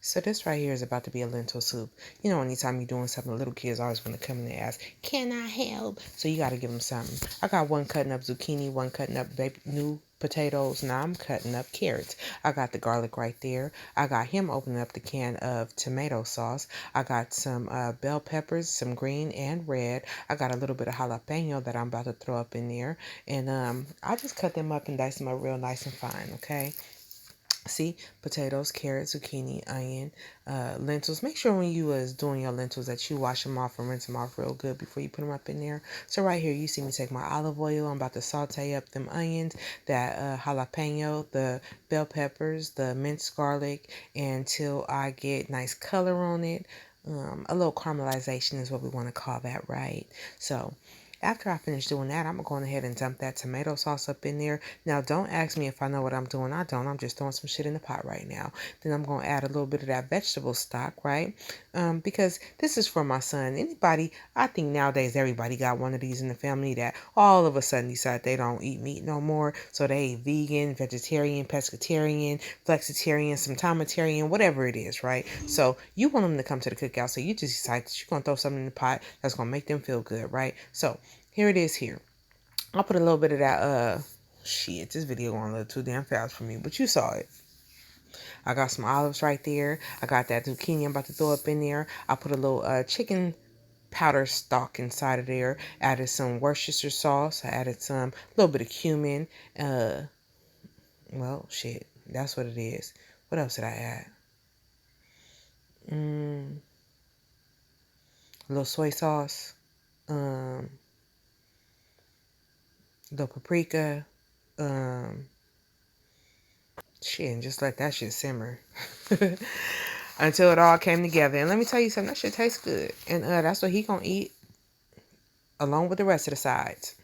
So this right here is about to be a lentil soup. You know, anytime you're doing something, little kids always want to come in and ask, can I help? So you got to give them something. I got one cutting up zucchini, one cutting up new potatoes. Now I'm cutting up carrots. I got the garlic right there. I got him opening up the can of tomato sauce. I got some bell peppers, some green and red. I got a little bit of jalapeno that I'm about to throw up in there. And I just cut them up and dice them up real nice and fine, okay? See, potatoes, carrots, zucchini, onion, lentils. Make sure when you is doing your lentils that you wash them off and rinse them off real good before you put them up in there. So right here, you see me take my olive oil. I'm about to saute up them onions, that jalapeno, the bell peppers, the minced garlic, until I get nice color on it. A little caramelization is what we want to call that, right? So after I finish doing that, I'm going ahead and dump that tomato sauce up in there. Now, don't ask me if I know what I'm doing. I don't. I'm just throwing some shit in the pot right now. Then I'm going to add a little bit of that vegetable stock, right? Because this is for my son. Anybody, I think nowadays everybody got one of these in the family that all of a sudden decide they don't eat meat no more. So they eat vegan, vegetarian, pescatarian, flexitarian, sometimetarian, whatever it is, right? So you want them to come to the cookout. So you just decide that you're going to throw something in the pot that's going to make them feel good, right? So here it is here. I'll put a little bit of that, shit, this video going a little too damn fast for me, but you saw it. I got some olives right there. I got that zucchini I'm about to throw up in there. I put a little chicken powder stock inside of there. Added some Worcestershire sauce. I added some, little bit of cumin. Well, shit, that's what it is. What else did I add? A little soy sauce. Little paprika. Shit, and just let that shit simmer until it all came together. And let me tell you something, that shit tastes good. And that's what he gonna eat along with the rest of the sides.